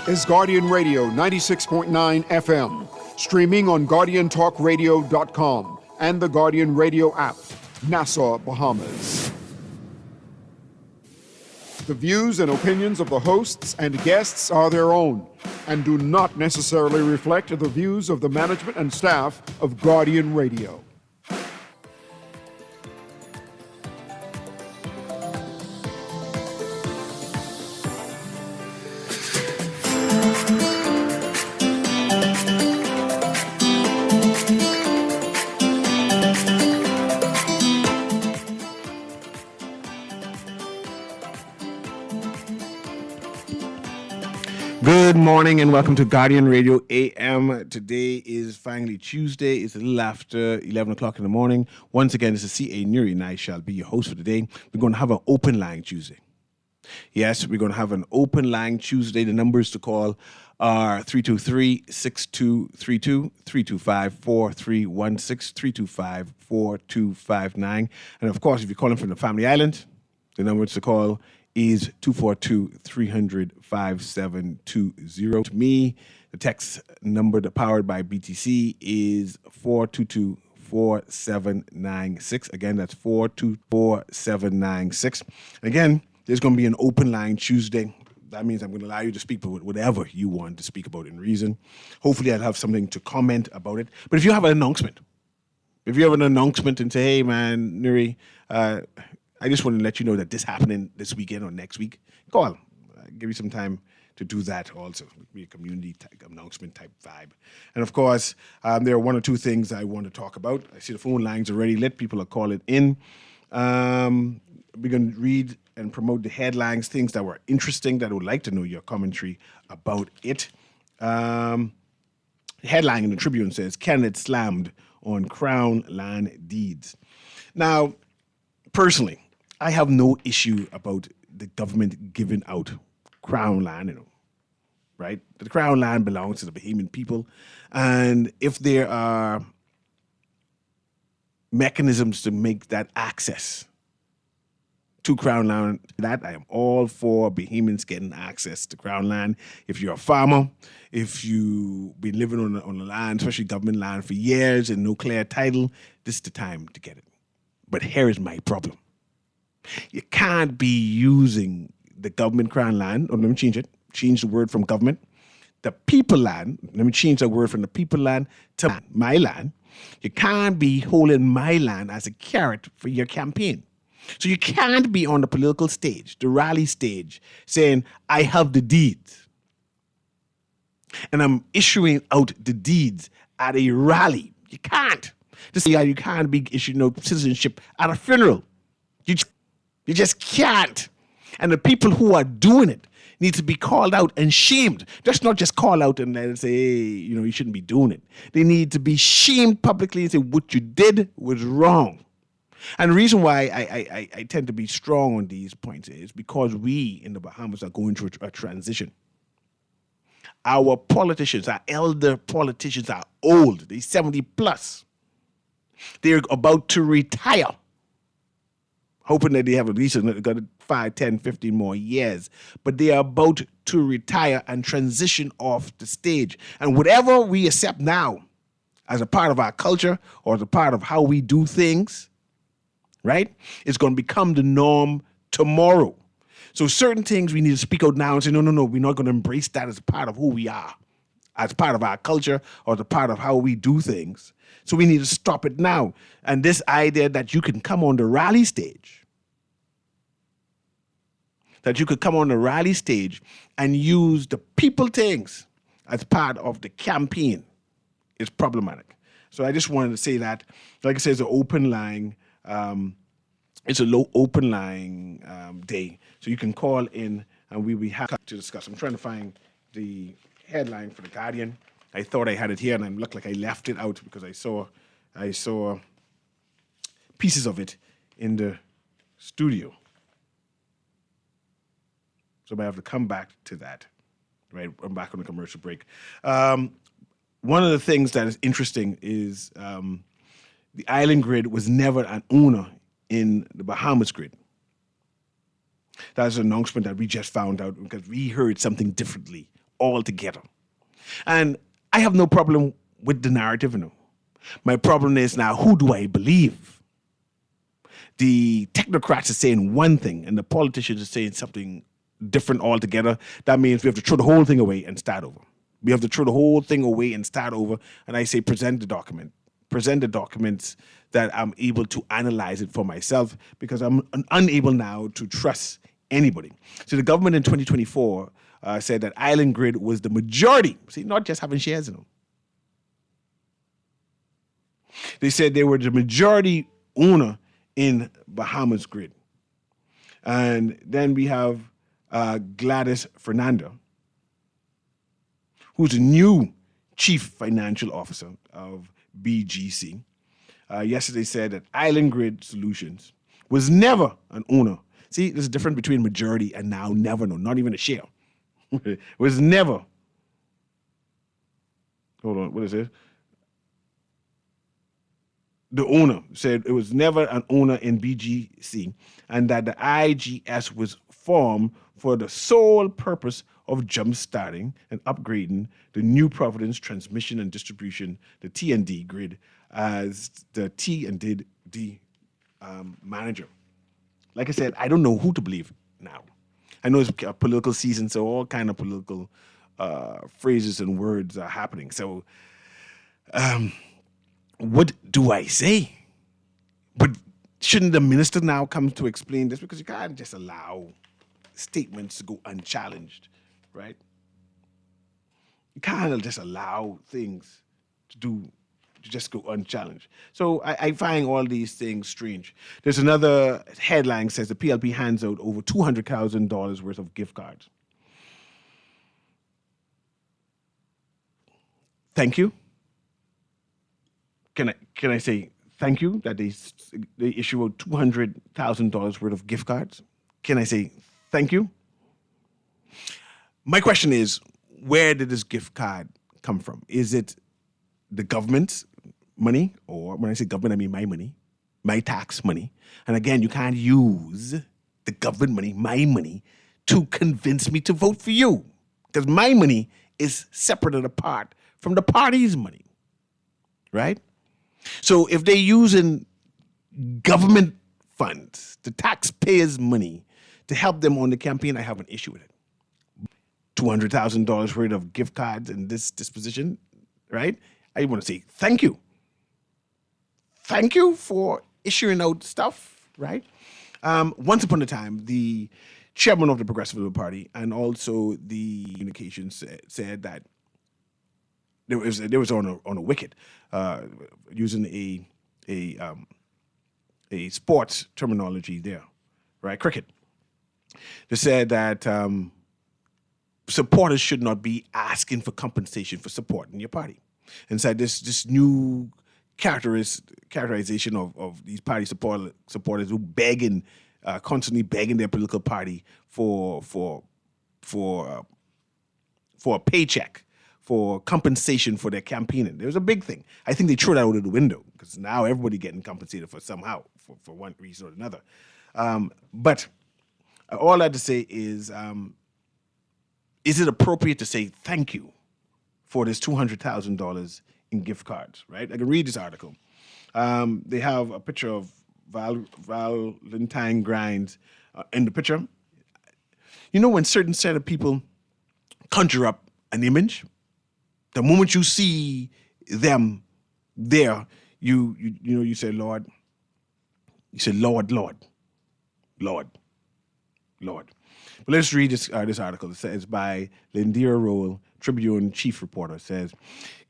is Guardian Radio 96.9 FM, streaming on GuardianTalkRadio.com and the Guardian Radio app, Nassau, Bahamas. The views and opinions of the hosts and guests are their own and do not necessarily reflect the views of the management and staff of Guardian Radio. Good morning and welcome to Guardian Radio AM. Today is finally Tuesday. It's a little after 11 o'clock in the morning. Once again, this is C.A. Newry and I shall be your host for today. We're going to have an open line Tuesday. Yes, we're going to have an open line Tuesday. The numbers to call are 323-6232, 325-4316, 325-4259. And of course, if you're calling from the Family Island, the numbers to call is 242-300-5720. To me, the text number powered by BTC is 422-4796. Again, that's 422-4796. Again, there's going to be an open line Tuesday. That means I'm going to allow you to speak about whatever you want to speak about in reason. Hopefully, I'll have something to comment about it. But if you have an announcement, and say, hey, man, Newry, I just want to let you know that this happening this weekend or next week, call. Give you some time to do that also. It'll be a community announcement type vibe. And of course, there are one or two things I want to talk about. I see the phone lines already lit. People are calling in. We're going to read and promote the headlines, things that were interesting that I would like to know your commentary about it. The headline in the Tribune says, candidate slammed on Crown land deeds. Now, personally, I have no issue about the government giving out Crown land, right? The Crown land belongs to the Bahamian people. And if there are mechanisms to make that access to Crown land, that I am all for Bahamians getting access to Crown land. If you're a farmer, if you've been living on the land, especially government land for years and no clear title, this is the time to get it. But here is my problem. You can't be using the government Crown land, or let me change it, change the word from government, the people land, let me change the word from the people land to my land. You can't be holding my land as a carrot for your campaign. So you can't be on the political stage, the rally stage, saying, I have the deeds. And I'm issuing out the deeds at a rally. You can't. You can't be issuing citizenship at a funeral. You just can't. And the people who are doing it need to be called out and shamed. Just not just call out and then say, hey, you shouldn't be doing it. They need to be shamed publicly and say what you did was wrong. And the reason why I tend to be strong on these points is because we in the Bahamas are going through a transition. Our politicians, our elder politicians are old. They're 70 plus. They're about to retire, hoping that they have at least got 5, 10, 15 more years. But they are about to retire and transition off the stage. And whatever we accept now as a part of our culture or as a part of how we do things, right, is going to become the norm tomorrow. So certain things we need to speak out now and say, no, we're not going to embrace that as a part of who we are, as part of our culture or as a part of how we do things. So we need to stop it now. And this idea that you can come on the rally stage, and use the people things as part of the campaign is problematic. So I just wanted to say that, like I said, it's an open line. It's a low open line day. So you can call in and we'll be happy to discuss. I'm trying to find the headline for The Guardian. I thought I had it here, and it looked like I left it out because I saw pieces of it in the studio. So I have to come back to that. Right, I'm back on the commercial break. One of the things that is interesting is the island grid was never an owner in the Bahamas grid. That's an announcement that we just found out because we heard something differently altogether. And I have no problem with the narrative, My problem is now, who do I believe? The technocrats are saying one thing and the politicians are saying something different altogether. That means we have to throw the whole thing away and start over. We have to throw the whole thing away and start over. And I say, present the document. Present the documents that I'm able to analyze it for myself, because I'm unable now to trust anybody. So the government in 2024 said that Island Grid was the majority. See, not just having shares in them. They said they were the majority owner in Bahamas Grid. And then we have Gladys Fernando, who's the new chief financial officer of BGC. Yesterday said that Island Grid Solutions was never an owner. See, there's a difference between majority and now never, not even a share. Was never. Hold on, what is it? The owner said it was never an owner in BGC, and that the IGS was formed for the sole purpose of jumpstarting and upgrading the New Providence transmission and distribution, the T&D grid, as the T&D manager. Like I said, I don't know who to believe now. I know it's a political season, so all kind of political phrases and words are happening. So, what do I say? But shouldn't the minister now come to explain this? Because you can't just allow statements to go unchallenged, right? You can't just allow things to just go unchallenged. So I find all these things strange. There's another headline says the PLP hands out over $200,000 worth of gift cards. Thank you. Can I say thank you that they issue out $200,000 worth of gift cards? Can I say thank you? My question is, where did this gift card come from? Is it the government's money? Or when I say government, I mean my money, my tax money. And again, you can't use the government money, my money, to convince me to vote for you. Because my money is separate and apart from the party's money, right? So if they're using government funds, the taxpayers' money, to help them on the campaign, I have an issue with it. $200,000 worth of gift cards in this disposition, right? I want to say thank you. Thank you for issuing out stuff, right? Once upon a time, the chairman of the Progressive Liberal Party and also the communications said that there was on a wicket, using a sports terminology there, right? Cricket. They said that supporters should not be asking for compensation for supporting your party. And said this new characterization of these party supporters who constantly begging their political party for a paycheck, for compensation for their campaigning. There was a big thing. I think they threw that out of the window because now everybody getting compensated for somehow, for one reason or another. But all I have to say is it appropriate to say thank you for this $200,000 in gift cards, right? I can read this article. They have a picture of Valentine Grimes in the picture. You know when certain set of people conjure up an image, the moment you see them there, you say, Lord. You say, Lord. But let's read this article. It says by Lindira Roll, Tribune chief reporter, says,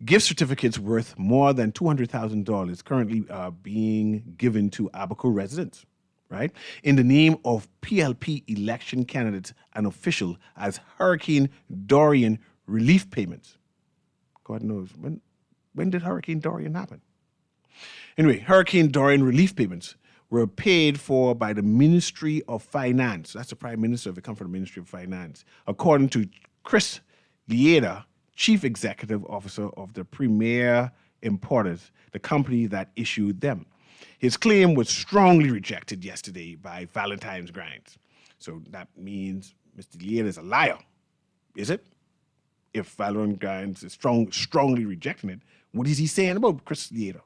gift certificates worth more than $200,000 currently are being given to Abaco residents, right? In the name of PLP election candidates and official as Hurricane Dorian relief payments. God knows, when did Hurricane Dorian happen? Anyway, Hurricane Dorian relief payments were paid for by the Ministry of Finance. That's the Prime Minister if it comes from the Ministry of Finance. According to Chris Lieda, Chief Executive Officer of the Premier Importers, the company that issued them. His claim was strongly rejected yesterday by Valentine's Grimes. So that means Mr. Lieda is a liar. Is it? if Valorant Grimes is strongly rejecting it, what is he saying about Chris Leader?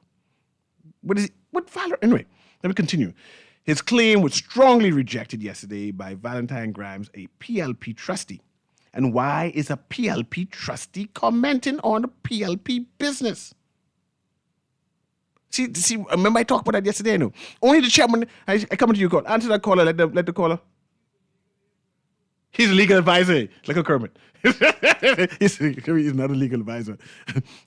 Anyway, let me continue. His claim was strongly rejected yesterday by Valentine Grimes, a PLP trustee. And why is a PLP trustee commenting on the PLP business? See, remember I talked about that yesterday, no? Only the chairman, I come to you, call. Answer that caller, let the caller. He's a legal advisor, like a Kermit. he's not a legal advisor.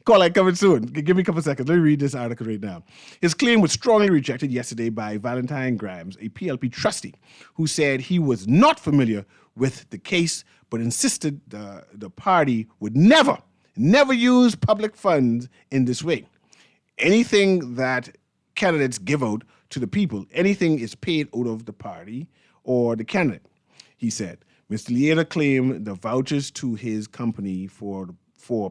Caller, coming soon. Give me a couple seconds. Let me read this article right now. His claim was strongly rejected yesterday by Valentine Grimes, a PLP trustee, who said he was not familiar with the case, but insisted the party would never use public funds in this way. Anything that candidates give out to the people, anything is paid out of the party or the candidate, he said. Mr. Leader claimed the vouchers to his company for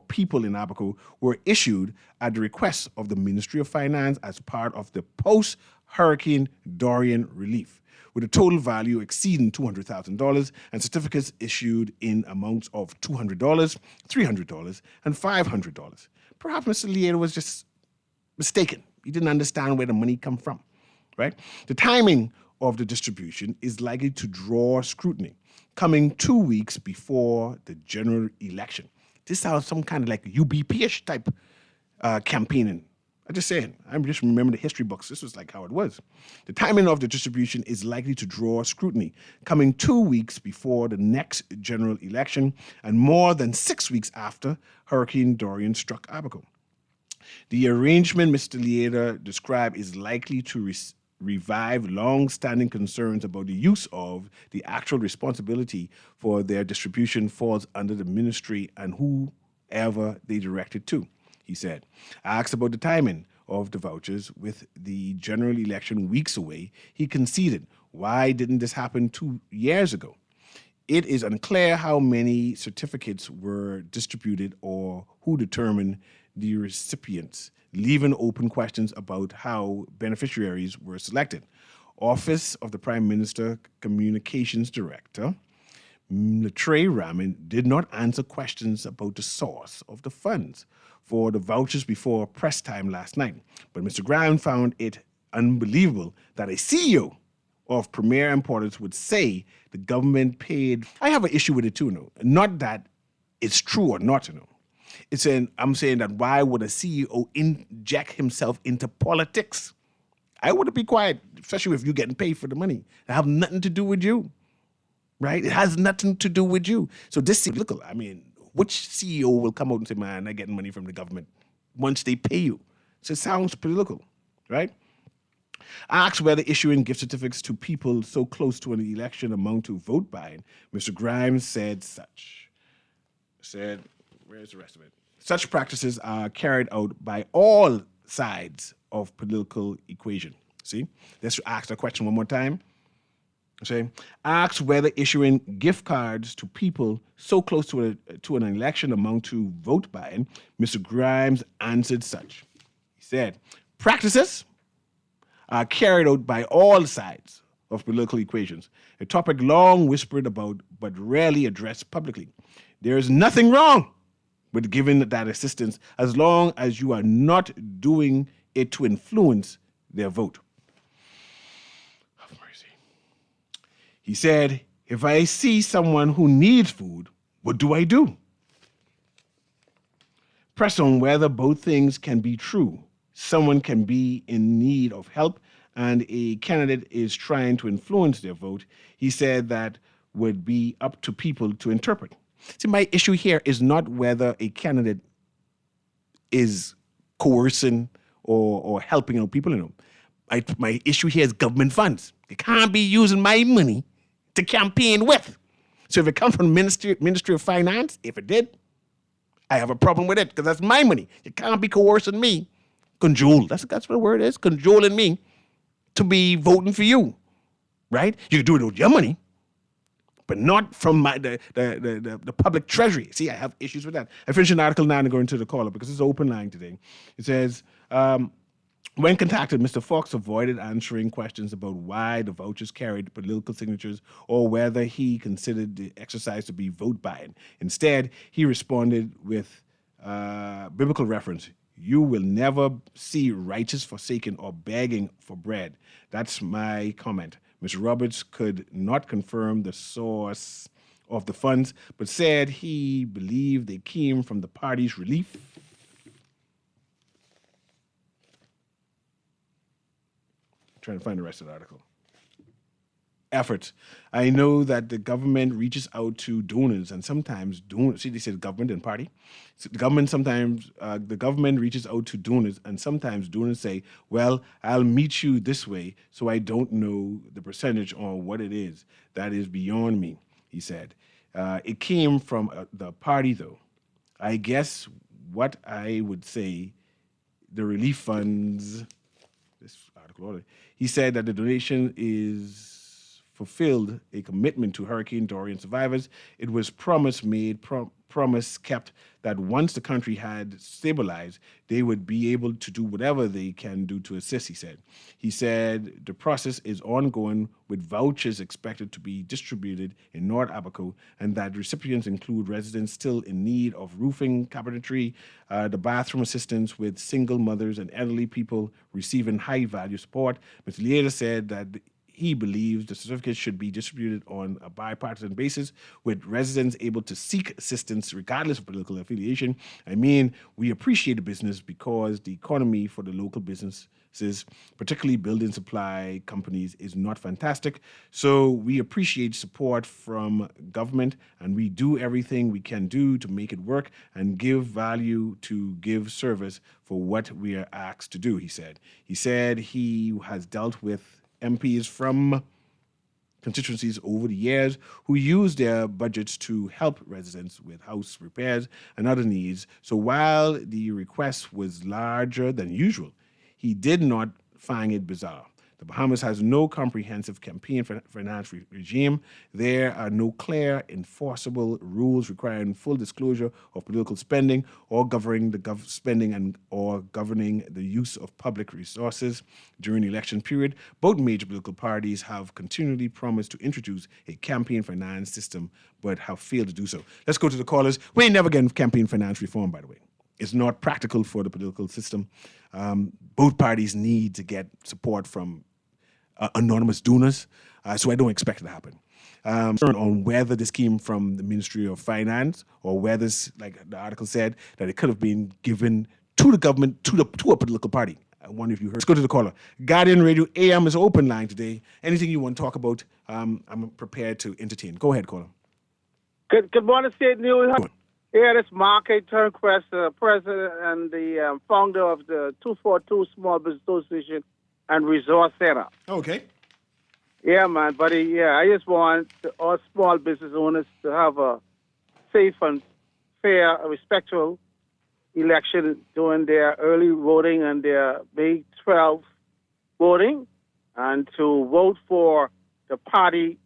people in Abaco were issued at the request of the Ministry of Finance as part of the post-Hurricane Dorian relief, with a total value exceeding $200,000 and certificates issued in amounts of $200, $300, and $500. Perhaps Mr. Leader was just mistaken. He didn't understand where the money come from, right? The timing of the distribution is likely to draw scrutiny, coming 2 weeks before the general election. This sounds some kind of like UBP-ish type campaigning. I'm just saying. I'm just remembering the history books. This was like how it was. The timing of the distribution is likely to draw scrutiny, coming 2 weeks before the next general election and more than 6 weeks after Hurricane Dorian struck Abaco. The arrangement Mr. Leader described is likely to revive long-standing concerns about the use of the actual responsibility for their distribution falls under the ministry and whoever they direct it to, he said. Asked about the timing of the vouchers with the general election weeks away, he conceded, why didn't this happen 2 years ago? It is unclear how many certificates were distributed or who determined the recipients, leaving open questions about how beneficiaries were selected. Office of the Prime Minister Communications Director, Trey Ramin, did not answer questions about the source of the funds for the vouchers before press time last night. But Mr. Grimes found it unbelievable that a CEO of premier importance would say the government paid. I have an issue with it too, no. Not that it's true or not, no. I'm saying that why would a CEO inject himself into politics? I would be quiet, especially if you're getting paid for the money. It have nothing to do with you, right? It has nothing to do with you. So this is political. I mean, which CEO will come out and say, man, I'm getting money from the government once they pay you? So it sounds political, right? Asked whether issuing gift certificates to people so close to an election amount to vote buying, Mr. Grimes said where's the rest of it? Such practices are carried out by all sides of political equation. See? Let's ask the question one more time. Okay. Asked whether issuing gift cards to people so close to an election amount to vote buying, Mr. Grimes answered such. He said, practices are carried out by all sides of political equations, a topic long whispered about but rarely addressed publicly. There is nothing wrong with giving that assistance as long as you are not doing it to influence their vote. Have mercy. He said, if I see someone who needs food, what do I do? Press on whether both things can be true. Someone can be in need of help and a candidate is trying to influence their vote. He said that would be up to people to interpret. See, my issue here is not whether a candidate is coercing or helping out people. You know, my issue here is government funds. They can't be using my money to campaign with. So if it comes from Ministry of Finance, if it did, I have a problem with it because that's my money. You can't be coercing me, cajole. That's what the word is, cajoling me to be voting for you, right? You can do it with your money, but not from the public treasury. See, I have issues with that. I finished an article now and go into the caller because it's an open line today. It says, When contacted, Mr. Fox avoided answering questions about why the vouchers carried political signatures or whether he considered the exercise to be vote buying. Instead, he responded with biblical reference. You will never see righteous forsaken or begging for bread. That's my comment. Mr. Roberts could not confirm the source of the funds, but said he believed they came from the party's relief. Trying to find the rest of the article. Efforts. I know that the government reaches out to donors and sometimes donors. See, they said government and party. So the government reaches out to donors and sometimes donors say, "Well, I'll meet you this way," so I don't know the percentage or what it is. That is beyond me, he said. It came from the party, though. I guess what I would say, the relief funds. This article. He said that the donation is fulfilled a commitment to Hurricane Dorian survivors. It was promise made, promise kept that once the country had stabilized, they would be able to do whatever they can do to assist, he said. He said the process is ongoing with vouchers expected to be distributed in North Abaco and that recipients include residents still in need of roofing, cabinetry, the bathroom assistance with single mothers and elderly people receiving high-value support. Mr. Leader said that he believes the certificates should be distributed on a bipartisan basis with residents able to seek assistance regardless of political affiliation. I mean, we appreciate the business because the economy for the local businesses, particularly building supply companies, is not fantastic. So we appreciate support from government and we do everything we can do to make it work and give value to give service for what we are asked to do, he said. He said he has dealt with MPs from constituencies over the years who use their budgets to help residents with house repairs and other needs. So while the request was larger than usual, he did not find it bizarre. The Bahamas has no comprehensive campaign finance regime. There are no clear, enforceable rules requiring full disclosure of political spending or governing the spending or governing the use of public resources during the election period. Both major political parties have continually promised to introduce a campaign finance system, but have failed to do so. Let's go to the callers. We ain't never getting campaign finance reform, by the way. It's not practical for the political system. Both parties need to get support from anonymous donors, so I don't expect it to happen. On whether this came from the Ministry of Finance or whether, like the article said, that it could have been given to the government, to a political party. I wonder if you heard. Let's go to the caller. Guardian Radio AM is open line today. Anything you want to talk about, I'm prepared to entertain. Go ahead, caller. Good morning, State Newry. Yeah, this is Mark A. Turnquest, president and the founder of the 242 Small Business Association and Resource Center. Okay. Yeah, man, buddy. Yeah, I just want all small business owners to have a safe and fair, respectful election during their early voting and their May 12th voting, and to vote for the party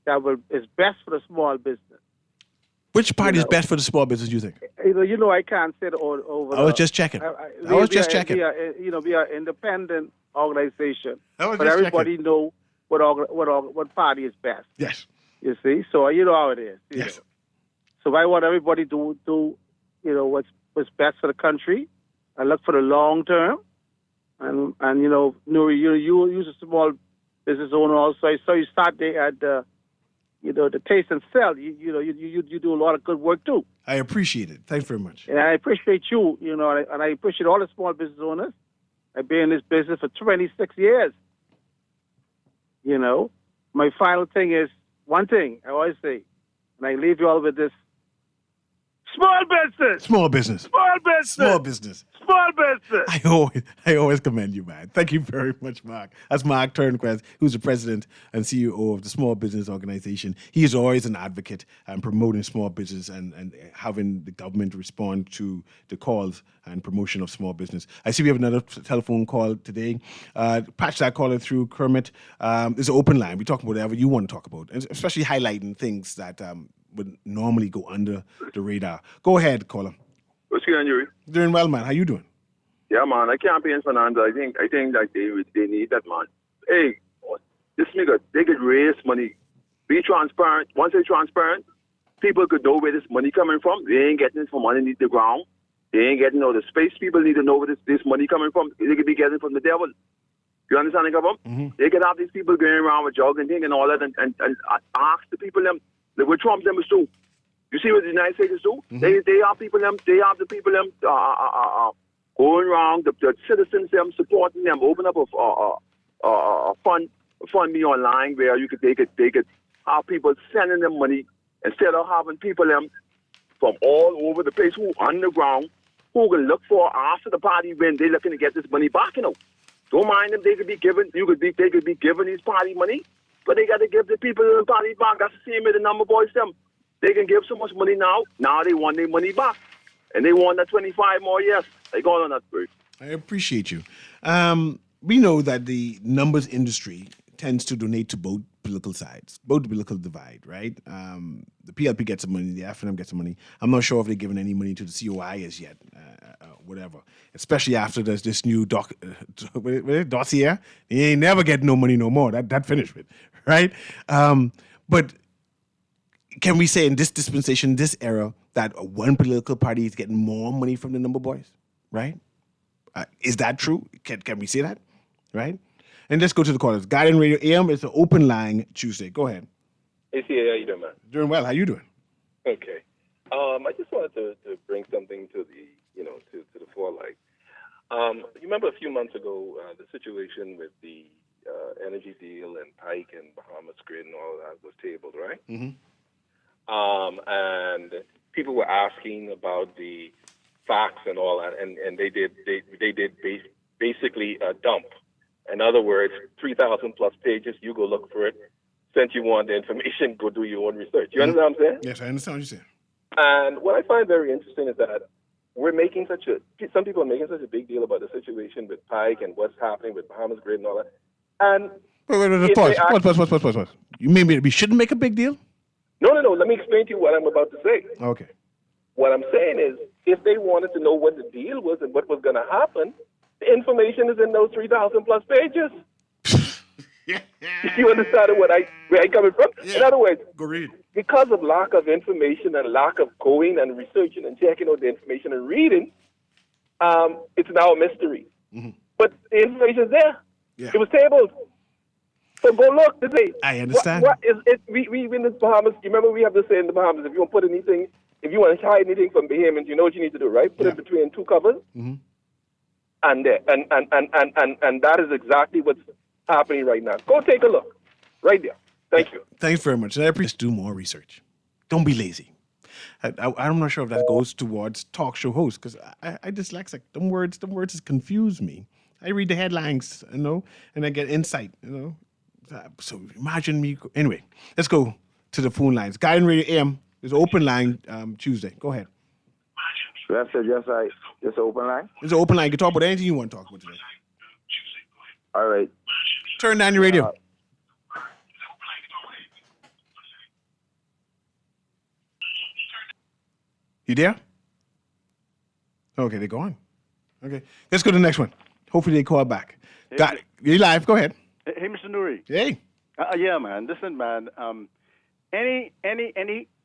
that is best for the small business. Which party is best for the small business, you think? You know, I can't say it over. I was just checking. I was just checking. We are an independent organization, but everybody checking. Know what party is best. Yes. You see, so you know how it is. Yes. Know. So I want everybody to do what's best for the country, and look for the long term, and Newry, you use a small business owner also. I saw you start there at the taste and sell. You do a lot of good work too. I appreciate it. Thanks very much. And I appreciate you, and I appreciate all the small business owners. I've been in this business for 26 years. My final thing is one thing I always say, and I leave you all with this: small business. Small business. Small business. Small business. Small business. I always commend you, man. Thank you very much, Mark. That's Mark Turnquest, who's the president and CEO of the Small Business Organization. He is always an advocate and promoting small business and having the government respond to the calls and promotion of small business. I see we have another telephone call today. Patch that caller through, Kermit. It's an open line. We talk about whatever you want to talk about, and especially highlighting things that would normally go under the radar. Go ahead, caller. What's going on, Newry? Doing well, man. How you doing? Yeah, man, I campaign Fernando. I think that they need that, man. Hey, this nigga, they could raise money. Be transparent. Once they're transparent, people could know where this money coming from. They ain't getting it from underneath the ground. They ain't getting all the space. People need to know where this money coming from. They could be getting it from the devil. You understand the government? Mm-hmm. They could have these people going around with jug and thing and all that and ask the people them, like what Trump them is do. You see what the United States is do? Mm-hmm. They have people them, they have the people them going around, the citizens them supporting them, open up a fund me online where they could have people sending them money instead of having people them from all over the place who underground who can look for after the party when they're looking to get this money back, you know. Don't mind them, they could be given these party money, but they gotta give the people in the party back. That's the same with the number boys them. They can give so much money now they want their money back. And they want that 25 more years. They got on that bird. I appreciate you. We know that the numbers industry tends to donate to both political sides, both political divide, right? The PLP gets some money, the FNM gets some money. I'm not sure if they've given any money to the COI as yet, whatever. Especially after there's this new dossier. They ain't never get no money no more. That finished with, right? But can we say in this dispensation, this era, that one political party is getting more money from the number boys, right? Is that true? Can we say that, right? And let's go to the callers. Guardian Radio AM is an open line Tuesday. Go ahead. Hey, CA, how you doing, man? Doing well. How you doing? Okay. I just wanted to bring something to the forelight. You remember a few months ago the situation with the energy deal and Pike and Bahamas Grid and all of that was tabled, right? Mm-hmm. And people were asking about the facts and all that, and they did basically a dump. In other words, 3,000 plus pages. You go look for it. Since you want the information, go do your own research. You understand what I'm saying? Yes, I understand what you're saying. And what I find very interesting is that some people are making such a big deal about the situation with Pike and what's happening with Bahamas Grid and all that. And wait, pause. You mean we shouldn't make a big deal? No. Let me explain to you what I'm about to say. Okay. What I'm saying is, if they wanted to know what the deal was and what was going to happen, the information is in those 3,000 plus pages. You understand where I coming from? Yeah. In other words, go read. Because of lack of information and lack of going and researching and checking out the information and reading, it's now a mystery. Mm-hmm. But the information is there. Yeah. It was tabled. So go look today. I understand. What is it? We in the Bahamas. You remember we have this saying in the Bahamas: if you want to put anything, if you want to hide anything from Bahamians, you know what you need to do, right? Put it between two covers, mm-hmm. and that is exactly what's happening right now. Go take a look, right there. Thank you. Thanks very much. I appreciate. Do more research. Don't be lazy. I'm not sure if that goes towards talk show hosts because I dyslexic. Them words confuse me. I read the headlines, and I get insight, So imagine me. Anyway, let's go to the phone lines. Guardian Radio AM is open line Tuesday. Go ahead. Yes, just open line. It's an open line. You can talk about anything you want to talk about today. All right. Turn down your radio. You there? Okay, they're gone. Okay, let's go to the next one. Hopefully they call back. Hey, Got it. You're live. Go ahead. Hey, Mr. Newry. Hey. Yeah, man. Listen, man. Any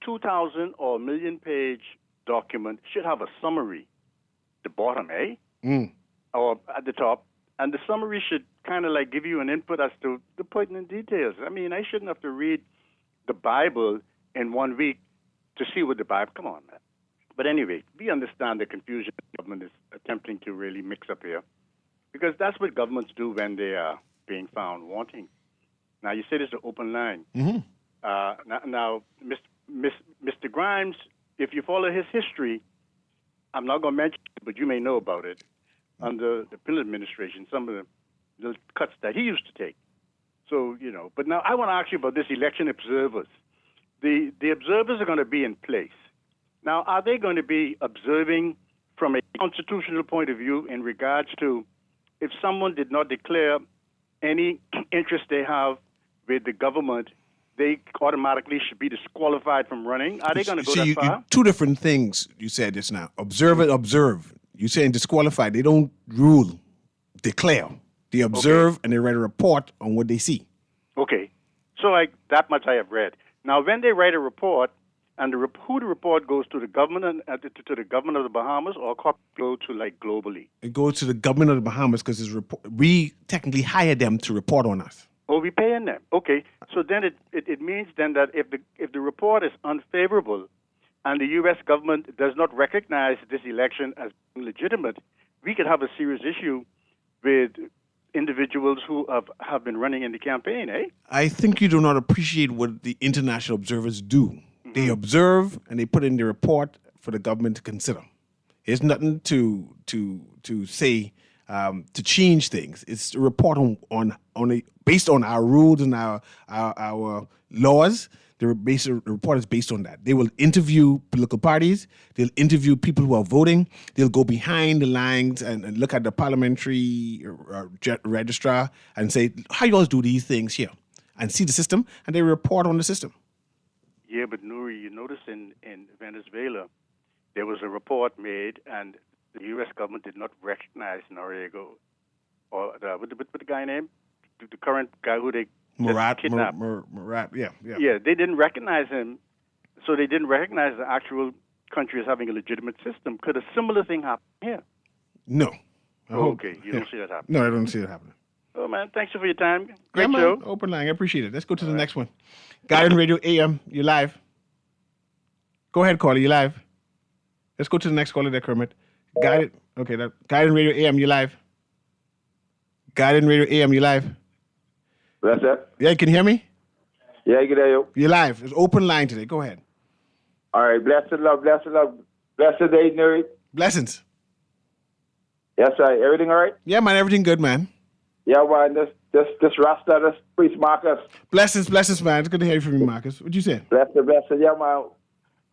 2,000 or million-page document should have a summary. The bottom, or at the top, and the summary should kind of like give you an input as to the pertinent details. I mean, I shouldn't have to read the Bible in 1 week to see what the Bible. Come on, man. But anyway, we understand the confusion the government is attempting to really mix up here, because that's what governments do when they are being found wanting. Now, you said it's an open line. Mm-hmm. Now, Mr. Grimes, if you follow his history, I'm not going to mention it, but you may know about it, under the Pillard administration, some of the cuts that he used to take. So, but now I want to ask you about this election observers. The observers are going to be in place. Now, are they going to be observing from a constitutional point of view in regards to if someone did not declare any interest they have with the government, they automatically should be disqualified from running? Are they going to go that far? Two different things you said just now. Observe. You're saying disqualified. They don't rule, declare. They observe and they write a report on what they see. Okay. So that much I have read. Now, when they write a report, and who the report goes to the government to the government of the Bahamas, or go to like globally? It goes to the government of the Bahamas because we technically hire them to report on us. Oh, we paying them. Okay. So then it means then that if the report is unfavorable and the U.S. government does not recognize this election as legitimate, we could have a serious issue with individuals who have been running in the campaign, eh? I think you do not appreciate what the international observers do. Mm-hmm. They observe and they put in the report for the government to consider. It's nothing to say to change things. It's a report based on our rules and our laws. The report is based on that. They will interview political parties. They'll interview people who are voting. They'll go behind the lines and look at the parliamentary registrar and say, how you all do these things here? And see the system, and they report on the system. Yeah, but Newry, you notice in Venezuela, there was a report made, and the U.S. government did not recognize Noriega, or what the guy name? The current guy who they kidnapped. Murat, yeah. Yeah, they didn't recognize him, so they didn't recognize the actual country as having a legitimate system. Could a similar thing happen here? No. Okay, you don't see that happening. No, I don't see it happening. Oh, man, thanks for your time. Great show. Open line, I appreciate it. Let's go to the next one. Guardian Radio AM, you live. Go ahead, caller, you live. Let's go to the next caller there, Kermit. Guardian Radio AM, you live. Guardian Radio AM, you live. That's it? Yeah, you can hear me? Yeah, I can hear you. You're live. It's open line today. Go ahead. All right, blessed love. Blessed day, Newry. Blessings. Yes, sir. Everything all right? Yeah, man, everything good, man. Yeah, man, this Rasta, this priest Marcus. Blessings, man. It's good to hear from you, Marcus. What you say? Blessed. Yeah, man.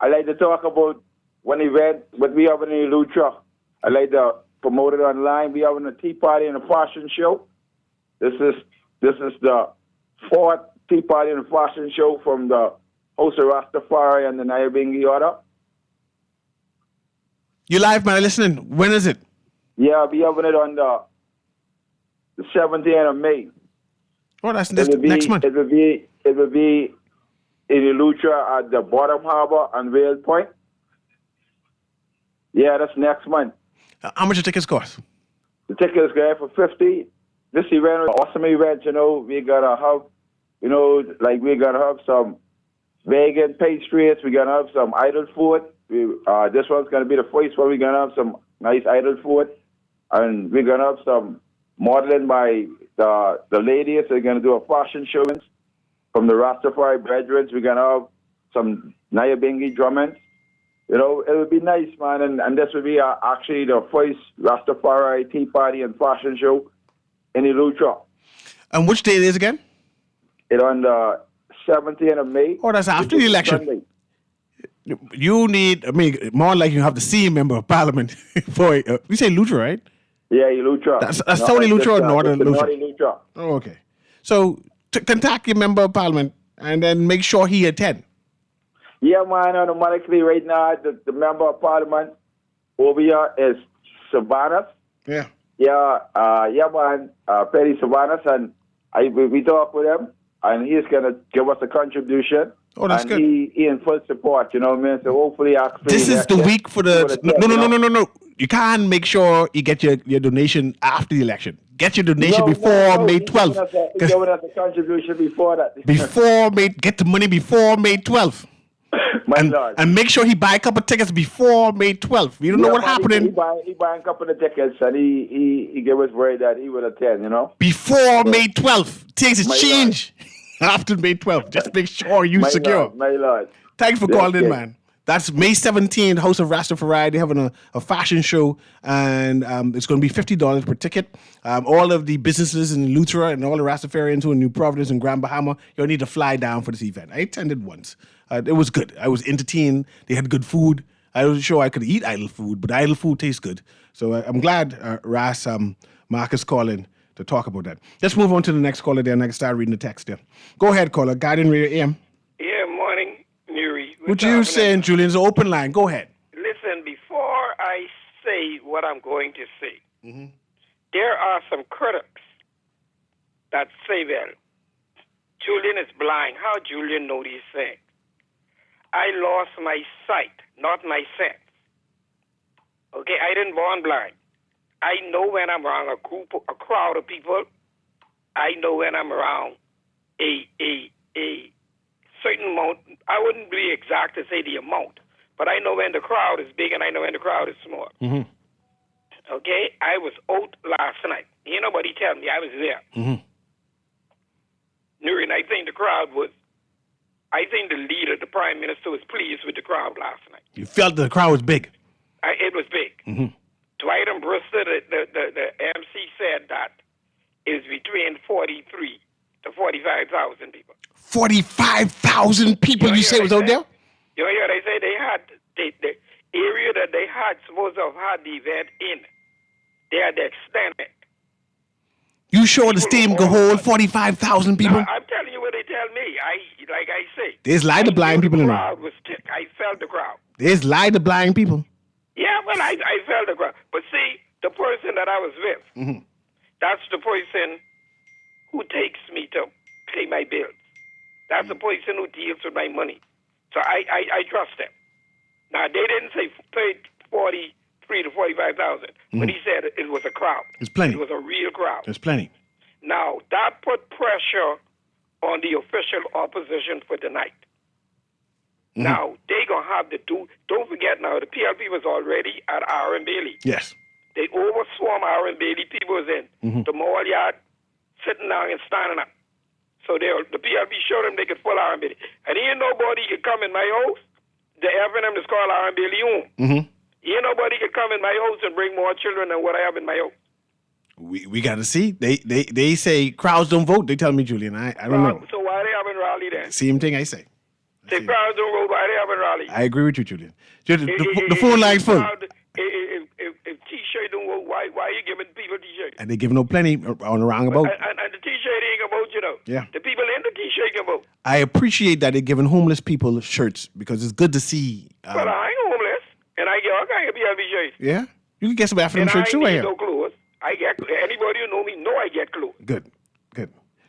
I like to talk about one event what we have in Lutra. I like to promote it online. We having a tea party and a fashion show. This is the fourth tea party and fashion show from the House of Rastafari and the Nyabingi order. You live, man. Listening. When is it? Yeah, I'll be having it on the 17th of May. Oh, that's next month. It will be in Lutra at the Bottom Harbor and Whale Point. Yeah, that's next month. How much the tickets cost? The tickets go for $50. This event is an awesome event, we gotta have, we gotta have some vegan pastries, we gotta have some idol food. This one's gonna be the first one. We're gonna have some nice idol food, and we're gonna have some modeling by the ladies. They're gonna do a fashion show from the Rastafari brethren. We're gonna have some Nyabingi drumming. It would be nice, man, and this would be actually the first Rastafari tea party and fashion show in Lutra. And which day it is again? It's on the 17th of May. Oh, that's after the election. Sunday. You need, more like you have the senior member of parliament for, you say Lutra, right? Yeah, Lutra. That's Southern Lutra or Northern Lutra? Northern Lutra. Oh, okay. So contact your member of parliament and then make sure he attend. Yeah, man, automatically right now, the member of parliament over here is Savanas. Yeah. Yeah, man, Perry Savanas, and we talk with him, and he's going to give us a contribution. Oh, that's good. He in full support, you know what I mean? So hopefully... This is the week for the... No. You can't make sure you get your donation after the election. Get your donation before May 12th. He's giving us a contribution before that. Get the money before May 12th. And make sure he buy a couple of tickets before May 12th. You don't know what happening. He buy a couple of tickets, and he gave us word that he will attend, Before May 12th. Things has changed after May 12th. Just make sure you secure. My Lord. Thanks for calling in, man. That's May 17th, House of Rastafari. They're having a fashion show, and it's going to be $50 per ticket. All of the businesses in Lutra and all the Rastafarians who are in New Providence and Grand Bahama, you'll need to fly down for this event. I attended once. It was good. I was entertained. They had good food. I wasn't sure I could eat idle food, but idle food tastes good. So I'm glad Marcus calling to talk about that. Let's move on to the next caller there, and I can start reading the text there. Go ahead, caller. Guardian Radio AM. Yeah, morning, Newry. What you saying, Julian? It's an open line. Go ahead. Listen, before I say what I'm going to say. There are some critics that say, well, Julian is blind. How Julian know these things? I lost my sight, not my sense. Okay, I didn't born blind. I know when I'm around a crowd of people. I know when I'm around a certain amount. I wouldn't be exact to say the amount, but I know when the crowd is big and I know when the crowd is small. Okay, I was out last night. Ain't nobody tell me I was there. Newry, and I think the leader, the prime minister, was pleased with the crowd last night. You felt the crowd was big. It was big. Dwight and Brewster, the MC, said that is between 43 to 45,000 people. 45,000 people you say was out there? You hear they say they had the area that they had supposed to have had the event in. They had to extend it. You sure the stadium could hold 45,000 people? No, I'm telling you what they tell me. Like I say. There's lie to blind people in there. The crowd was thick. I felt the crowd. There's lie to blind people. Yeah, well, I felt the crowd. But see, the person that I was with, that's the person who takes me to pay my bills. That's the person who deals with my money. So I trust them. Now, they didn't say pay 43 to 45,000, but he said it was a crowd. There's plenty. It was a real crowd. There's plenty. Now, that put pressure on the official opposition for tonight. Now, they going to have to don't forget now, the PLP was already at Aaron Bailey. Yes. They overswarm Aaron Bailey. People was in the mall yard, sitting down and standing up. So the PLP showed them they could pull Aaron Bailey. And ain't nobody could come in my house. The FNM is called Aaron Bailey home. Ain't nobody could come in my house and bring more children than what I have in my house. We got to see. They say crowds don't vote. They tell me, Julian. I don't know. So why they having rally then? Same thing I say. Say crowds don't vote. Why they having rally? I agree with you, Julian. The phone line's full. If T-shirt don't vote, why are you giving people T-shirts? And they giving out plenty on the roundabout. And the T-shirt ain't gonna vote, you know. Yeah. The people in the T-shirt can vote. I appreciate that they're giving homeless people shirts because it's good to see. But I ain't homeless, and I get all kinds of PLB shirts. Yeah, you can get some African shirts too. I Right ain't here. no clothes. I get anybody who know me know I get clothes. Good.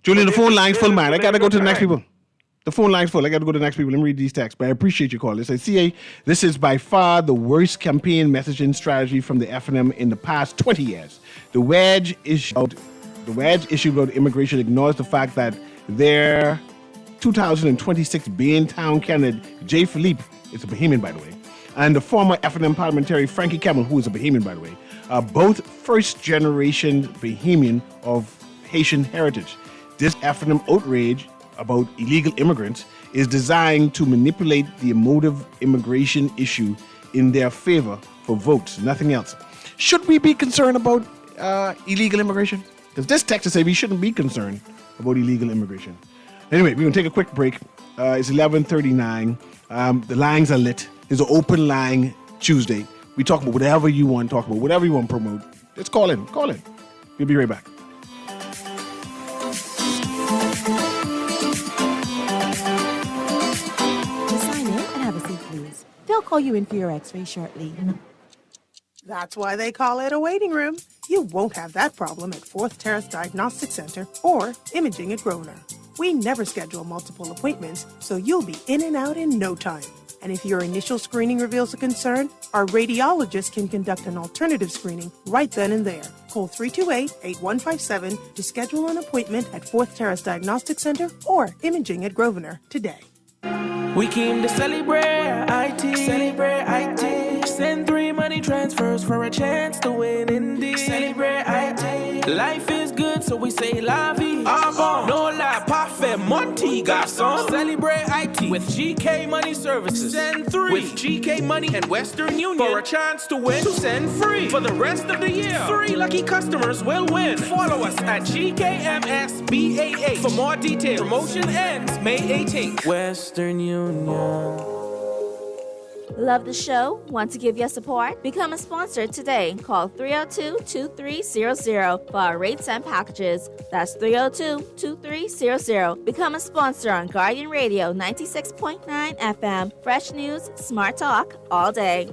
Julian, the phone line's full, man. I gotta go to the next people. The phone line's full. I got to go to the next people. Let me read these texts. But I appreciate your call. It says, CA, this is by far the worst campaign messaging strategy from the FNM in the past 20 years. The wedge issue about immigration ignores the fact that their 2026 Baintown candidate, Jay Philippe, is a Bahamian, by the way, and the former FNM parliamentary Frankie Camel, who is a Bahamian, by the way, are both first-generation Bahamian of Haitian heritage. This FNM outrage about illegal immigrants is designed to manipulate the emotive immigration issue in their favor for votes, nothing else. Should we be concerned about illegal immigration? Because this text says we shouldn't be concerned about illegal immigration. Anyway, we're going to take a quick break. It's 11:39. The lines are lit. There's an open line Tuesday. We talk about whatever you want to talk about, whatever you want to promote. Just call in. We'll be right back. They'll call you in for your x-ray shortly. That's why they call it a waiting room. You won't have that problem at 4th Terrace Diagnostic Center or Imaging at Grosvenor. We never schedule multiple appointments, so you'll be in and out in no time. And if your initial screening reveals a concern, our radiologist can conduct an alternative screening right then and there. Call 328-8157 to schedule an appointment at 4th Terrace Diagnostic Center or Imaging at Grosvenor today. We came to celebrate IT. Send 3 money transfers for a chance to win indeed. Celebrate IT. Life is good, so we say la vie. No la parfait, Monty garçon. Celebrate IT with GK Money Services. Send 3 with GK Money and Western Union for a chance to win. To send free for the rest of the year. 3 lucky customers will win. Follow us at GKMSBAA for more details. Promotion ends May 18th. Western Union. Love the show? Want to give your support? Become a sponsor today. Call 302-2300 for our rates and packages. That's 302-2300. Become a sponsor on Guardian Radio 96.9 FM. Fresh news, smart talk, all day.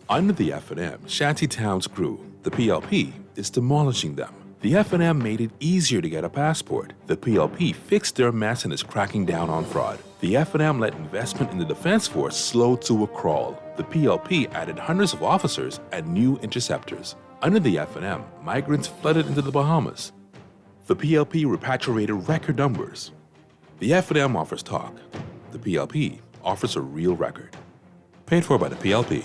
Under the F&M, shanty towns grew. The PLP is demolishing them. The F&M made it easier to get a passport. The PLP fixed their mess and is cracking down on fraud. The F&M let investment in the Defense Force slow to a crawl. The PLP added hundreds of officers and new interceptors. Under the F&M, migrants flooded into the Bahamas. The PLP repatriated record numbers. The F&M offers talk. The PLP offers a real record. Paid for by the PLP.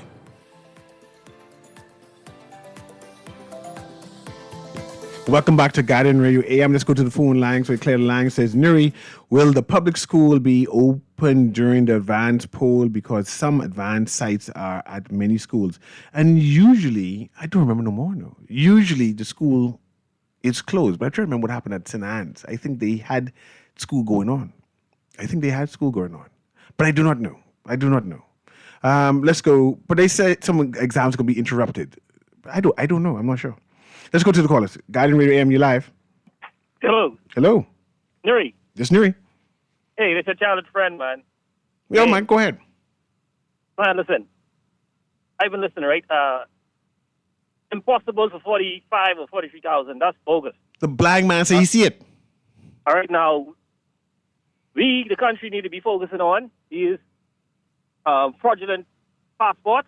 Welcome back to Guardian Radio AM. Let's go to the phone line. So Claire Lang says, Newry, will the public school be open during the advanced poll? Because some advanced sites are at many schools. And usually, I don't remember no more, no. Usually the school is closed. But I try to remember what happened at St. Anne's. I think they had school going on. But I do not know. Let's go. But they said some exams can be interrupted. I don't know. I'm not sure. Let's go to the callers. Guardian Radio AM, you live. Hello. Hello. Newry. This Newry. Hey, it's a childhood friend, man. Yo, man, go ahead. Man, listen. I've been listening, right? Impossible for 45 or 43,000. That's bogus. The blind man said he see it. All right, now, we, the country, need to be focusing on is fraudulent passports,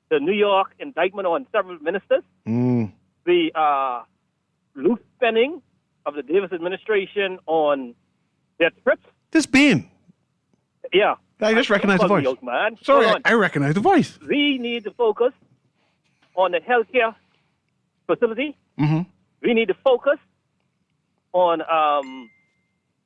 the New York indictment on several ministers, the loose spending of the Davis administration on their trips. This being. Yeah. I just recognize the voice. Out, man. Sorry, I recognize the voice. We need to focus on the healthcare facility. Mm-hmm. We need to focus on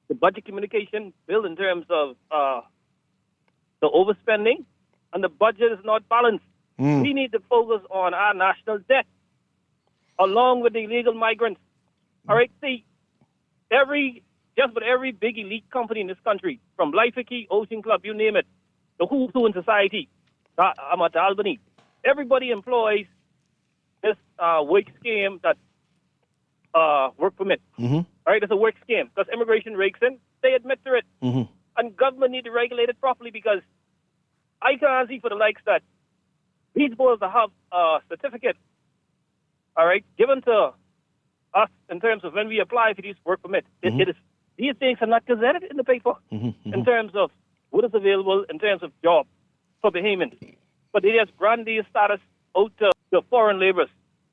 the budget communication bill in terms of the overspending, and the budget is not balanced. We need to focus on our national debt, along with the illegal migrants. All right, see, just about every big elite company in this country, from Life-Wiki, Ocean Club, you name it, the who's who in society, I'm at Albany, everybody employs this work scheme that work permit. Mm-hmm. All right, it's a work scheme because immigration rakes in, they admit to it. Mm-hmm. And government need to regulate it properly because I can't see for the likes that these supposed to have a certificate, all right, given to us in terms of when we apply for these work permits. It is, these things are not gazetted in the paper in terms of what is available in terms of job for Bahamians. But they just grant these status out to the foreign laborers,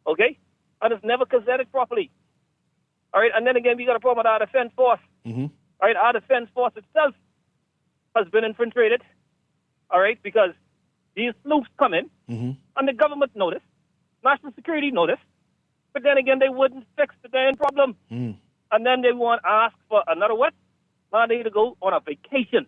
okay? And it's never gazetted properly. All right, and then again, we got a problem with our defense force. All right, our defense force itself has been infiltrated, all right, because these sleuths come in, and the government noticed, national security noticed, but then again, they wouldn't fix the damn problem. And then they want to ask for another what? Now they need to go on a vacation.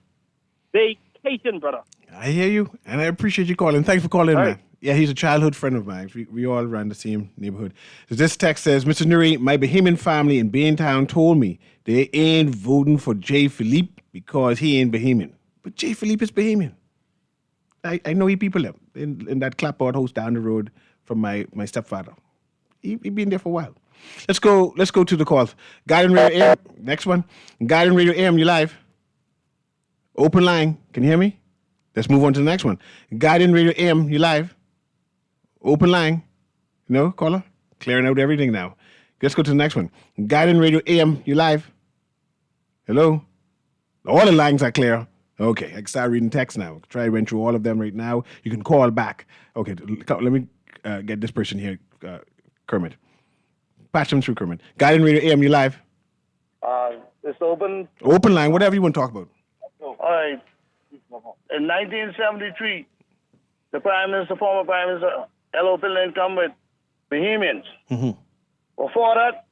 Vacation, brother. I hear you, and I appreciate you calling. Thanks for calling, All man. right. Yeah, he's a childhood friend of mine. We all ran the same neighborhood. So this text says, Mr. Newry, my Bahamian family in Baintown told me they ain't voting for J. Philippe because he ain't Bahamian. But J. Philippe is Bahamian. I know he people there in that clapboard house down the road from my stepfather. He been there for a while. Let's go to the calls. Guardian Radio AM, next one. Guardian Radio AM, you live. Open line. Can you hear me? Let's move on to the next one. Guardian Radio AM, you live. Open line. No, caller? Clearing out everything now. Let's go to the next one. Guardian Radio AM, you live. Hello? All the lines are clear. Okay, I can start reading text now. Try to run through all of them right now. You can call back. Okay, let me get this person here, Kermit. Patch them through, Kermit. Guardian Radio AM, you live. It's open. Open line, whatever you want to talk about. All right. In 1973, the former Prime Minister, L.O. Pillen, come with Bahamians. Before that,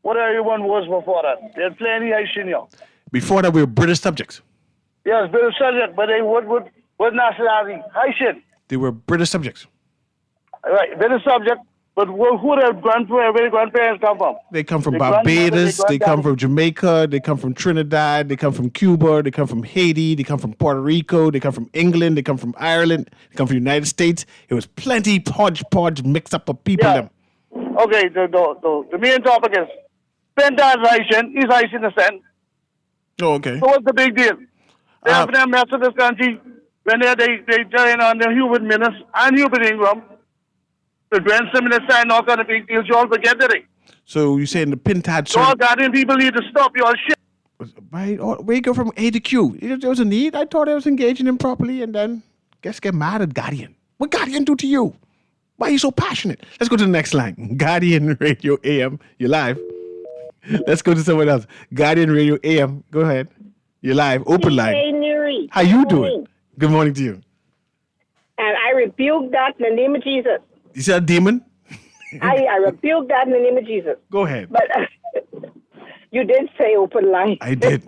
what everyone was before that? They had plenty Haitian here. Before that, we were British subjects. Yes, British subject, but they what nationality? Haitian. They were British subjects. Right, British subject, but who their grandparents come from? They come from Barbados, they come from Jamaica, they come from Trinidad, they come from Cuba, they come from Haiti, they come from Puerto Rico, they come from England, they come from Ireland, they come from the United States. It was plenty hodgepodge mixed up of people. Yeah. Okay, the main topic is Pentas Haitian, he's Haitian descent. Oh, okay. So what's the big deal? They have them mess with this country. when they join on the Hubert Minnis and Hubert Ingram, the Brent Simmons sign off on a big deal, y'all forget that. So you're saying the Pintad Y'all Guardian people need to stop your shit. Right, where you go from A to Q? There was a need. I thought I was engaging him properly, and then get mad at Guardian. What Guardian do to you? Why are you so passionate? Let's go to the next line. Guardian Radio AM, you're live. Let's go to someone else. Guardian Radio AM, go ahead. You're live, open line. Hey, Newry. How you doing? Good morning to you. And I rebuke that in the name of Jesus. You said a demon? I rebuke that in the name of Jesus. Go ahead. But you did say open line. I did.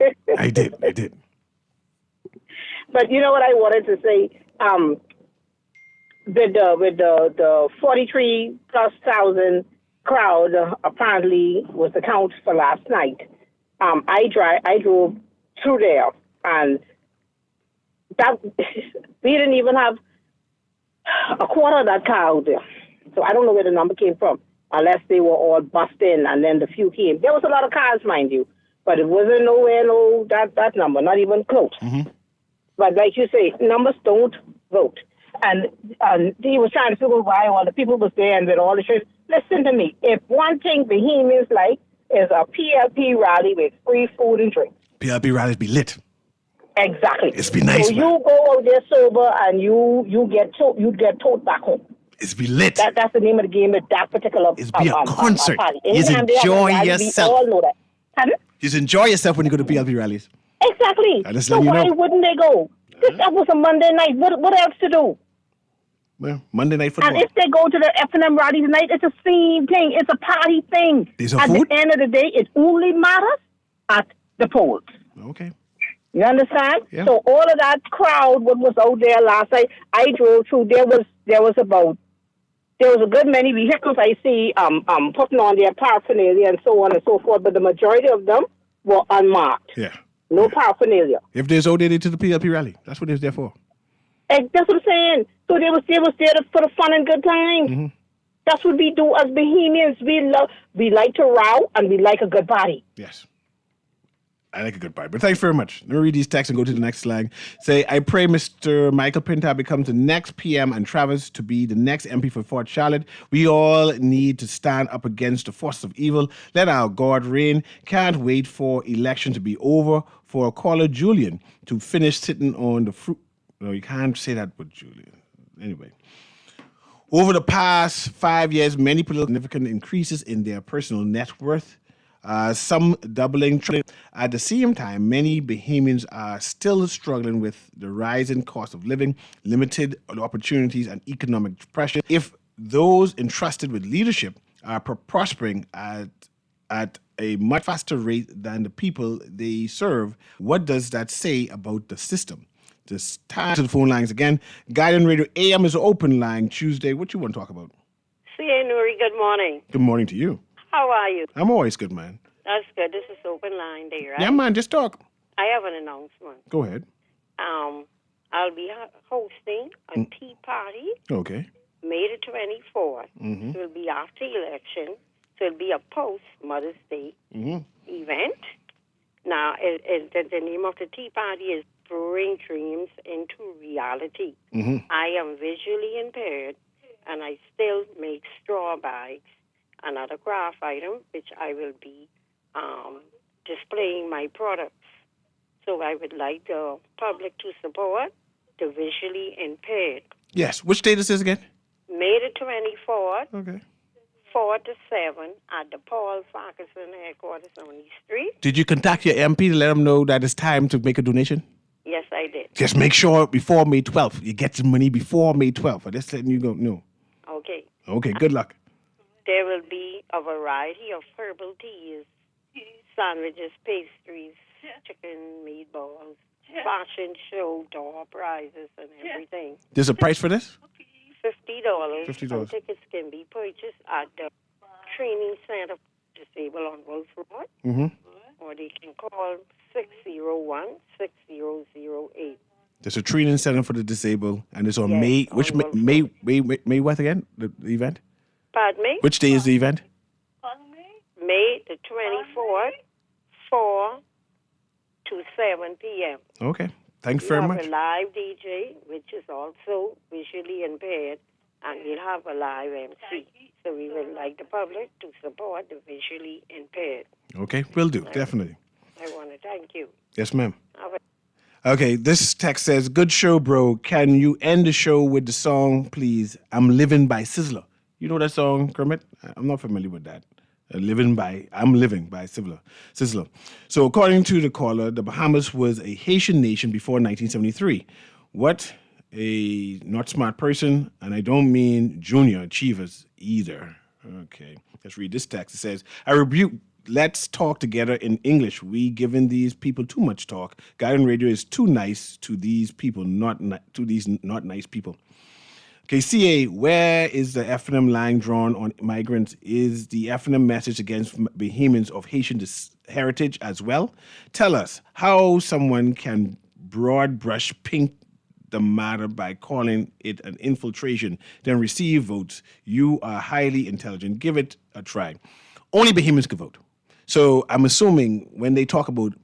But you know what I wanted to say? With the 43,000+ crowd apparently was the count for last night. I drove through there, and that we didn't even have a quarter of that car out there. So I don't know where the number came from, unless they were all bussed in and then the few came. There was a lot of cars, mind you, but it wasn't nowhere that number, not even close. Mm-hmm. But like you say, numbers don't vote. And he was trying to figure out why all the people was there and with all the shit. Listen to me. If one thing Bohemians like is a PLP rally with free food and drink. PLP rallies be lit. Exactly. It's be nice, so man. you go out there sober and you get towed back home. It's be lit. That's the name of the game at that particular It's be a concert. party. You Anytime they have a enjoy rally, yourself. We all know that. Pardon? You enjoy yourself when you go to PLP rallies. Exactly. I just So let you why know. wouldn't they go? That was a Monday night. What else to do? Well, Monday night football. And if they go to the F&M rally tonight, it's the same thing. It's a party thing. There's a At food? the end of the day, it only matters at the polls. Okay. You understand? Yeah. So all of that crowd, what was out there last night, I drove through. There was a good many vehicles I see putting on their paraphernalia and so on and so forth, but the majority of them were unmarked. Yeah. No paraphernalia. If there's ODD to the PLP rally, that's what it's there for. And that's what I'm saying. So they was there for the fun and good times. Mm-hmm. That's what we do as Bohemians. We like to row and we like a good party. Yes. I like a good part. But thanks very much. Let me read these texts and go to the next slang. Say, I pray Mr. Michael Pinta becomes the next PM and Travis to be the next MP for Fort Charlotte. We all need to stand up against the forces of evil. Let our God reign. Can't wait for election to be over for caller Julian to finish sitting on the fruit. No, you can't say that with Julian. Anyway. Over the past 5 years, many people significant increases in their personal net worth. Some doubling, tripling. At the same time, many Bahamians are still struggling with the rising cost of living, limited opportunities, and economic pressure. If those entrusted with leadership are prospering at a much faster rate than the people they serve, what does that say about the system? Just time to the phone lines again. Guardian Radio AM is an open line Tuesday. What you want to talk about? C.A. Newry, good morning. Good morning to you. How are you? I'm always good, man. That's good. This is open line day, right? Yeah, man, just talk. I have an announcement. Go ahead. I'll be hosting a tea party Okay. May the 24th. Mm-hmm. It will be after election, so it'll be a post-Mother's Day event. Now, the name of the tea party is Brewing Dreams into Reality. Mm-hmm. I am visually impaired, and I still make straw bags, another craft item, which I will be displaying my products. So I would like the public to support the visually impaired. Yes. Which date is this again? May the 24th, Okay. 4 to 7 at the Paul Farquharson headquarters on East Street. Did you contact your MP to let them know that it's time to make a donation? Yes, I did. Just make sure before May 12th. You get your money before May 12th. I'm just letting you go. No. Okay. Okay, good luck. There will be a variety of herbal teas, sandwiches, pastries, chicken, meatballs, fashion show, door prizes, and everything. There's a price for this? $50. $50. Some tickets can be purchased at the Training Center for Disabled on Wolf Road, Mm-hmm. or they can call 601-6008. There's a training center for the disabled, and it's on Yes, May. on Which Wolf May what again? The event? Pardon me? Which day is the event? May the 24th, 4 to 7 p.m. Okay. Thanks we very have much. a live DJ, which is also visually impaired, and we'll have a live MC. So we would like the public to support the visually impaired. Okay, will do, definitely. I want to thank you. Yes, ma'am. Have a- Okay, this text says, good show, bro. Can you end the show with the song, please? I'm Living by Sizzler. You know that song, Kermit? I'm not familiar with that. I'm Living by Sizzler. So according to the caller, the Bahamas was a Haitian nation before 1973. What a not smart person, and I don't mean junior achievers either. Okay, let's read this text. It says, I rebuke, let's talk together in English. We giving these people too much talk. Guardian Radio is too nice to these people, not nice people. Okay, CA, where is the FNM line drawn on migrants? Is the FNM message against Bahamians of Haitian heritage as well? Tell us how someone can broad brush pink the matter by calling it an infiltration, then receive votes. You are highly intelligent. Give it a try. Only Bahamians can vote. So I'm assuming when they talk about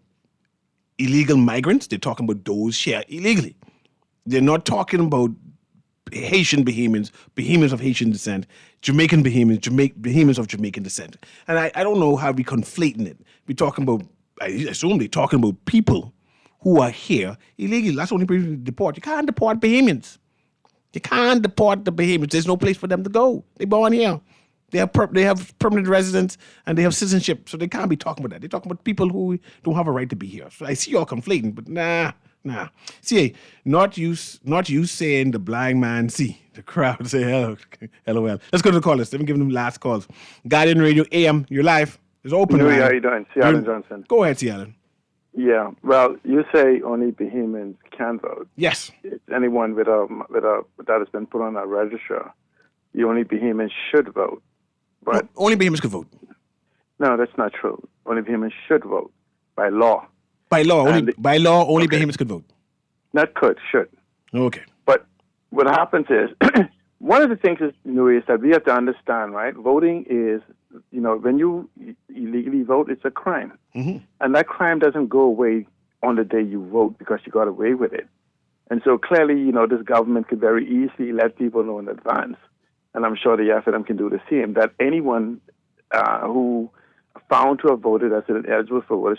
illegal migrants, they're talking about those here illegally. They're not talking about Haitian Bahamians, Bahamians of Haitian descent, Jamaican Bahamians, Bahamians of Jamaican descent. And I don't know how we're conflating it. We're talking about, I assume they're talking about people who are here illegally. That's the only people you deport. You can't deport Bahamians. You can't deport the Bahamians. There's no place for them to go. They're born here. They have permanent residence and they have citizenship, so they can't be talking about that. They're talking about people who don't have a right to be here. So I see y'all conflating, but nah. See, not you saying the blind man see. The crowd say hello, LOL. Let's go to the callers. Let me give them last calls. Guardian Radio AM, you're live. It's open. Newry, how you doing? C. Allen Johnson. Go ahead, C. Allen. Yeah. Well, you say only Bahamians can vote. Yes. It's anyone with a that has been put on a register. The only Bahamians should vote. But no, only Bahamians can vote. No, that's not true. Only Bahamians should vote by law. By law, only Bahamians could vote. Not could, should. Okay. But what happens is, one of the things is that we have to understand, right? Voting is, when you illegally vote, it's a crime. Mm-hmm. And that crime doesn't go away on the day you vote because you got away with it. And so clearly, this government could very easily let people know in advance, and I'm sure the FNM can do the same, that anyone who found to have voted as an eligible for vote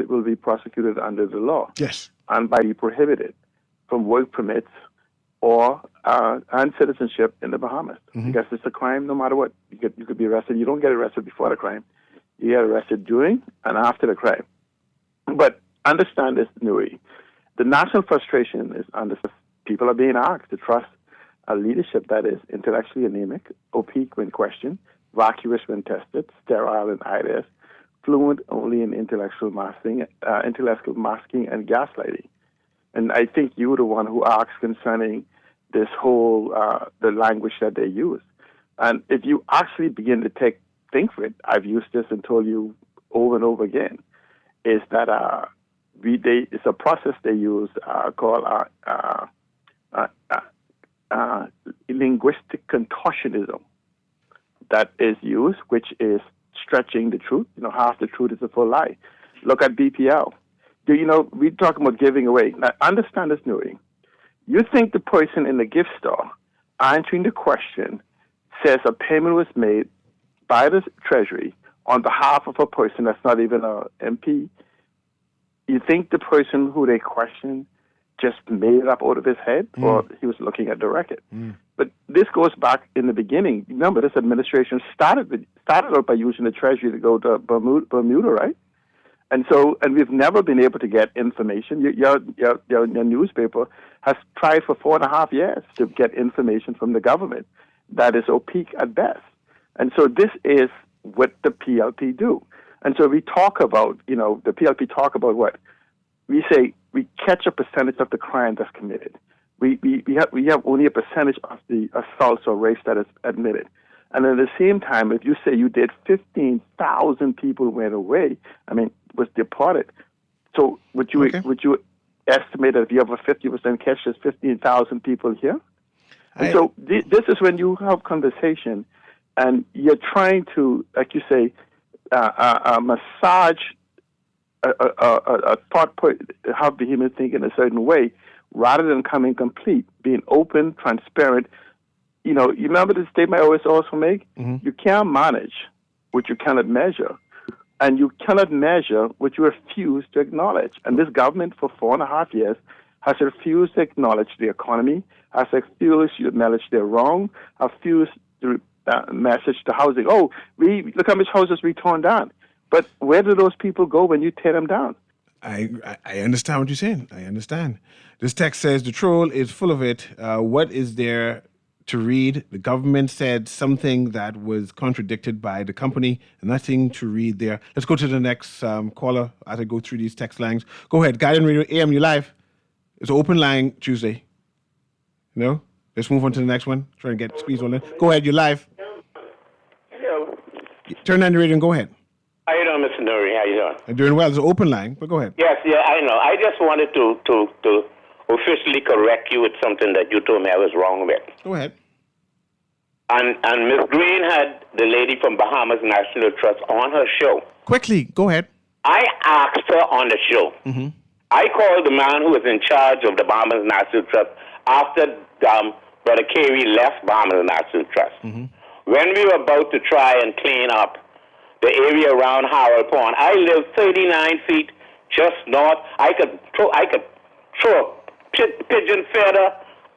will be prosecuted under the law. Yes. And be prohibited from work permits or and citizenship in the Bahamas. Mm-hmm. Because it's a crime no matter what. You could be arrested. You don't get arrested before the crime. You get arrested during and after the crime. But understand this, Newry. The national frustration is people are being asked to trust a leadership that is intellectually anemic, opaque when questioned, vacuous when tested, sterile in ideas, fluent only in intellectual masking and gaslighting. And I think you were the one who asked concerning this whole, the language that they use. And if you actually begin to think for it, I've used this and told you over and over again, is that it's a process they use called linguistic contortionism that is used, which is stretching the truth. Half the truth is a full lie. Look at BPL. We talk about giving away. Now, understand this, Newry. You think the person in the gift store answering the question says a payment was made by the Treasury on behalf of a person that's not even an MP? You think the person who they question just made it up out of his head, or he was looking at the record? But this goes back in the beginning. Remember, this administration started out by using the Treasury to go to Bermuda, right? And we've never been able to get information. Your newspaper has tried for 4.5 years to get information from the government that is opaque at best. And so this is what the PLP do. And so we talk about, the PLP talk about what? We say we catch a percentage of the crime that's committed. We have only a percentage of the assaults or rapes that is admitted. And at the same time, if you say you did 15,000 people went away, was deported. So would you estimate that if you have a 50% catch, there's 15,000 people here? And so this is when you have conversation and you're trying to, like you say, massage a thought, have Bahamians think in a certain way, rather than coming complete, being open, transparent. You know, you remember the statement I always also make? Mm-hmm. You can't manage what you cannot measure. And you cannot measure what you refuse to acknowledge. And this government for 4.5 years has refused to acknowledge the economy, has refused to acknowledge they're wrong, has refused to message the housing. Oh, look how much houses we torn down. But where do those people go when you tear them down? I understand what you're saying. I understand. This text says the troll is full of it. What is there to read? The government said something that was contradicted by the company. Nothing to read there. Let's go to the next caller as I go through these text lines. Go ahead. Guardian Radio AM, you live. It's open line Tuesday. No? Let's move on to the next one. Trying to get squeezed on there. Go ahead. You're live. Hello. Turn on the radio and go ahead. How you doing, Mr. Newry? How you doing? I'm doing well. It's an open line, but go ahead. Yes, yeah, I know. I just wanted to officially correct you with something that you told me I was wrong with. Go ahead. And Ms. Green had the lady from Bahamas National Trust on her show. Quickly, go ahead. I asked her on the show. Mm-hmm. I called the man who was in charge of the Bahamas National Trust after Brother Carey left Bahamas National Trust. Mm-hmm. When we were about to try and clean up the area around Howard Pond, I live 39 feet just north. I could throw a pigeon feather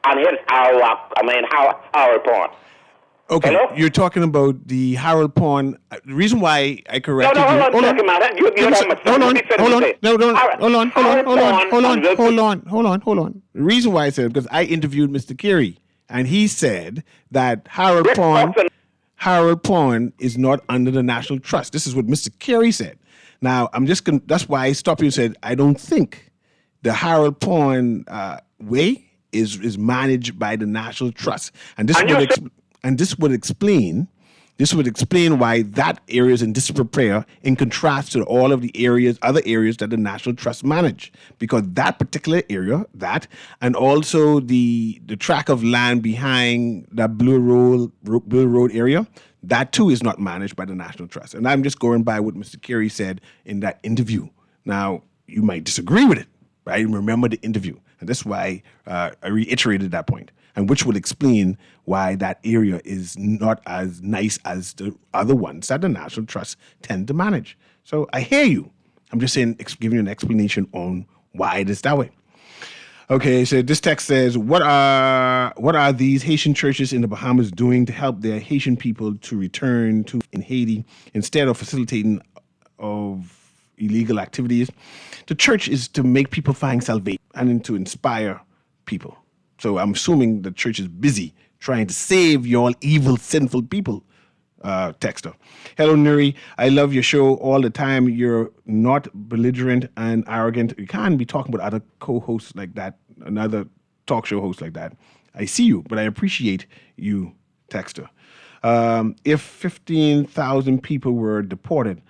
and hit Howard Pond. Okay, Hello? You're talking about the Harold Pond. The reason why I corrected No, hold on you... a second, man. Hold on. The reason why I said it, because I interviewed Mr. Carey, and he said that Harold Pond is not under the National Trust. This is what Mr. Carey said. Now, that's why I stopped you and said, I don't think the Harold Pond way is managed by the National Trust. And this would explain why that area is in disrepair in contrast to all of the other areas that the National Trust manage. Because that particular area, and also the tract of land behind that Blue Road area, that too is not managed by the National Trust. And I'm just going by what Mr. Carey said in that interview. Now, you might disagree with it, but I remember the interview. And that's why I reiterated that point, and which would explain why that area is not as nice as the other ones that the National Trust tend to manage. So I hear you. I'm just saying, giving you an explanation on why it is that way. Okay, so this text says, what are these Haitian churches in the Bahamas doing to help their Haitian people to return to in Haiti instead of facilitating of illegal activities? The church is to make people find salvation and to inspire people. So I'm assuming the church is busy trying to save your evil, sinful people, texter. Hello, Newry. I love your show all the time. You're not belligerent and arrogant. You can't be talking about other co-hosts like that, another talk show host like that. I see you, but I appreciate you, texter. If 15,000 people were deported,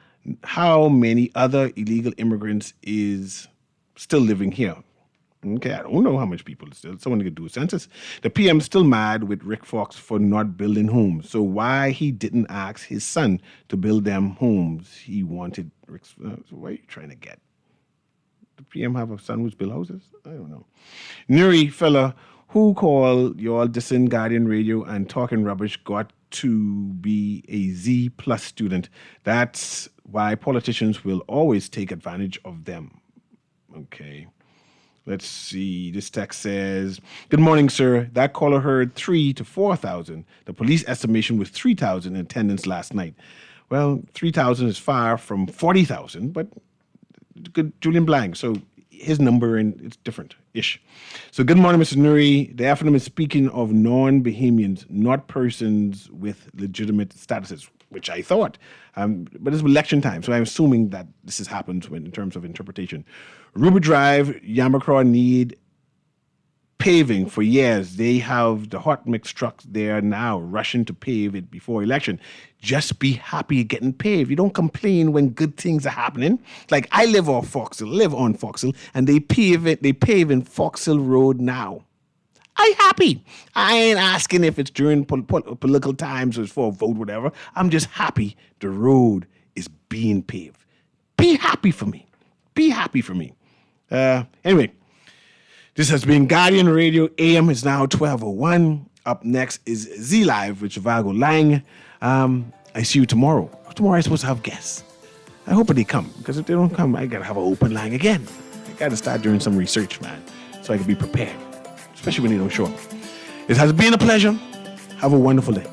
how many other illegal immigrants is still living here? Okay, I don't know how much people still. Someone could do a census. The PM's still mad with Rick Fox for not building homes. So why he didn't ask his son to build them homes? He wanted Rick's. So what are you trying to get? The PM have a son who's built houses? I don't know. Newry fella who called y'all dissing Guardian Radio and talking rubbish got to be a Z plus student. That's why politicians will always take advantage of them. Okay. Let's see. This text says, good morning, sir. That caller heard 3,000 to 4,000. The police estimation was 3,000 in attendance last night. Well, 3,000 is far from 40,000, but good Julian Blank. So his number, and it's different-ish. So good morning, Mr. Newry. The FNM is speaking of non-Bahamians, not persons with legitimate statuses, which I thought. But it's election time, so I'm assuming that this has happened in terms of interpretation. Ruby Drive, Yamacraw need paving for years. They have the hot mix trucks there now rushing to pave it before election. Just be happy getting paved. You don't complain when good things are happening. Like I live on Foxhill, and they pave in Foxhill Road now. I happy. I ain't asking if it's during political times or it's for a vote, whatever. I'm just happy the road is being paved. Be happy for me. Be happy for me. Anyway, this has been Guardian Radio AM. It's now 12:01. Up next is Z Live with Chivago Lang. I see you tomorrow. Tomorrow I'm supposed to have guests. I hope they come, because if they don't come, I gotta have an open line again. I gotta start doing some research, man, so I can be prepared, especially when they don't show up. It has been a pleasure. Have a wonderful day.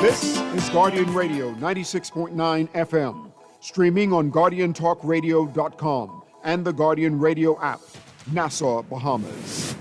This is Guardian Radio 96.9 FM, streaming on GuardianTalkRadio.com and the Guardian Radio app, Nassau, Bahamas.